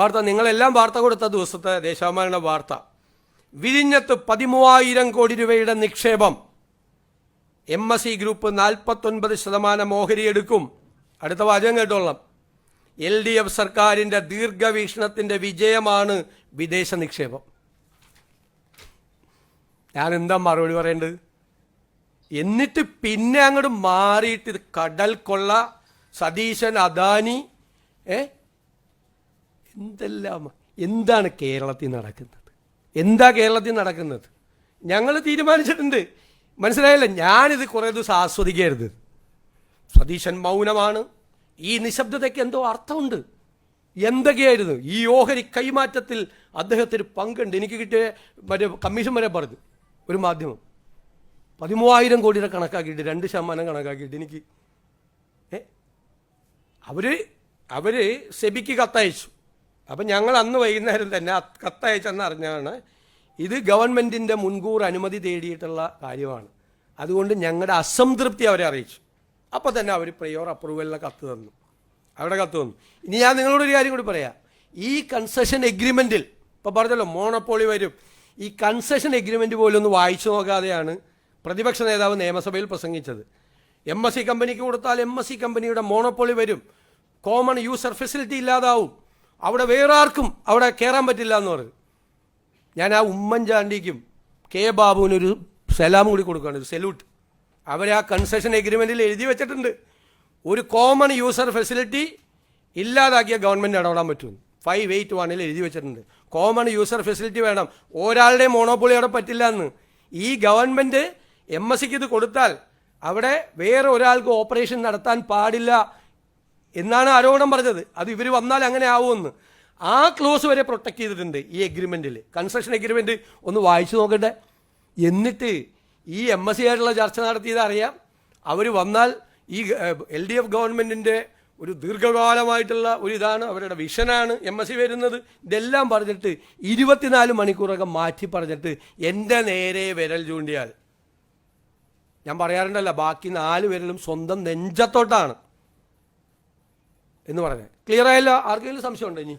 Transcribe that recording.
വാർത്ത, നിങ്ങളെല്ലാം വാർത്ത കൊടുത്ത ദിവസത്തെ ദേശാഭിമാനിയുടെ വാർത്ത, വിഴിഞ്ഞത്ത് 13,000 കോടി രൂപയുടെ നിക്ഷേപം, MSE ഗ്രൂപ്പ് 49% ഓഹരിയെടുക്കും. അടുത്ത വാചകം കേട്ടോളാം. LDF സർക്കാരിൻ്റെ ദീർഘവീക്ഷണത്തിൻ്റെ വിജയമാണ് വിദേശ നിക്ഷേപം. ഞാൻ എന്താ മറുപടി പറയേണ്ടത്? എന്നിട്ട് പിന്നെ അങ്ങോട്ട് മാറിയിട്ട് ഇത് കടൽ കൊള്ള, സതീശൻ, അദാനി, എന്താണ് കേരളത്തിൽ നടക്കുന്നത്? എന്താ കേരളത്തിൽ നടക്കുന്നത്? ഞങ്ങൾ തീരുമാനിച്ചിട്ടുണ്ട്, മനസ്സിലായില്ല. ഞാനിത് കുറേ ദിവസം ആസ്വദിക്കരുത്. സതീശൻ മൗനമാണ്. ഈ നിശബ്ദതയ്ക്ക് എന്തോ അർത്ഥമുണ്ട്. എന്തൊക്കെയായിരുന്നു ഈ ഓഹരി കൈമാറ്റത്തിൽ അദ്ദേഹത്തിന് പങ്കുണ്ട്. എനിക്ക് കിട്ടിയ മറ്റേ കമ്മീഷൻ വരെ പറഞ്ഞു ഒരു മാധ്യമം 13,000 കോടിയുടെ കണക്കാക്കിയിട്ട് 2% കണക്കാക്കിയിട്ട് എനിക്ക് അവർ സെബിക്ക് കത്തയച്ചു. അപ്പം ഞങ്ങൾ അന്ന് വൈകുന്നേരം തന്നെ കത്തയച്ചെന്ന് അറിഞ്ഞാണ് ഇത് ഗവൺമെൻറ്റിൻ്റെ മുൻകൂർ അനുമതി തേടിയിട്ടുള്ള കാര്യമാണ്. അതുകൊണ്ട് ഞങ്ങളുടെ അസംതൃപ്തി അവരെ അറിയിച്ചു. അപ്പോൾ തന്നെ അവർ പ്രയോർ അപ്രൂവലിന് കത്ത് തന്നു. അവിടെ കത്ത് തന്നു. ഇനി ഞാൻ നിങ്ങളോടൊരു കാര്യം കൂടി പറയാം. ഈ കൺസെഷൻ എഗ്രിമെൻറ്റിൽ ഇപ്പോൾ പറഞ്ഞല്ലോ മോണോപ്പോളി വരും. ഈ കൺസെഷൻ എഗ്രിമെൻറ്റ് പോലും ഒന്ന് വായിച്ചു നോക്കാതെയാണ് പ്രതിപക്ഷ നേതാവ് നിയമസഭയിൽ പ്രസംഗിച്ചത്. MSE കമ്പനിക്ക് കൊടുത്താൽ MSE കമ്പനിയുടെ മോണോപ്പോളി വരും, കോമൺ യൂസർ ഫെസിലിറ്റി ഇല്ലാതാവും, അവിടെ വേറെ ആർക്കും അവിടെ കയറാൻ പറ്റില്ല എന്ന് പറയും. ഞാൻ ആ ഉമ്മൻചാണ്ടിക്കും കെ ബാബുവിനൊരു സലാം കൂടി കൊടുക്കുകയാണ്, ഒരു സെല്യൂട്ട്. അവരെ ആ കൺസെഷൻ എഗ്രിമെൻറ്റിൽ എഴുതി വെച്ചിട്ടുണ്ട്, ഒരു കോമൺ യൂസർ ഫെസിലിറ്റി ഇല്ലാതാക്കിയ ഗവൺമെൻറ് ഇടപെടാൻ പറ്റും. 581 എഴുതി വെച്ചിട്ടുണ്ട്. കോമൺ യൂസർ ഫെസിലിറ്റി വേണം, ഒരാളുടെ മോണോപ്പൊളി അവിടെ പറ്റില്ല എന്ന്. ഈ ഗവൺമെൻറ് MSEക്ക് ഇത് കൊടുത്താൽ അവിടെ വേറെ ഒരാൾക്ക് ഓപ്പറേഷൻ നടത്താൻ പാടില്ല എന്നാണ് ആരോപണം പറഞ്ഞത്. അത് ഇവർ വന്നാൽ അങ്ങനെ ആവുമെന്ന്. ആ ക്ലോസ് വരെ പ്രൊട്ടക്ട് ചെയ്തിട്ടുണ്ട് ഈ എഗ്രിമെൻറ്റിൽ. കൺസെഷൻ എഗ്രിമെൻറ്റ് ഒന്ന് വായിച്ചു നോക്കട്ടെ. എന്നിട്ട് ഈ MSE ആയിട്ടുള്ള ചർച്ച നടത്തിയത് അറിയാം. അവർ വന്നാൽ ഈ LDF ഗവൺമെൻറ്റിൻ്റെ ഒരു ദീർഘകാലമായിട്ടുള്ള ഒരു ഇതാണ്, അവരുടെ വിഷനാണ് MSE വരുന്നത്. ഇതെല്ലാം പറഞ്ഞിട്ട് 24 മണിക്കൂറൊക്കെ മാറ്റി പറഞ്ഞിട്ട് എൻ്റെ നേരെ വിരൽ ചൂണ്ടിയാൽ, ഞാൻ പറയാറുണ്ടല്ലോ ബാക്കി 4 വിരലും സ്വന്തം നെഞ്ചത്തോട്ടാണ് എന്ന് പറഞ്ഞത്. ക്ലിയർ ആയല്ലോ? ആർക്കെങ്കിലും സംശയം ഉണ്ടോ? ഇനി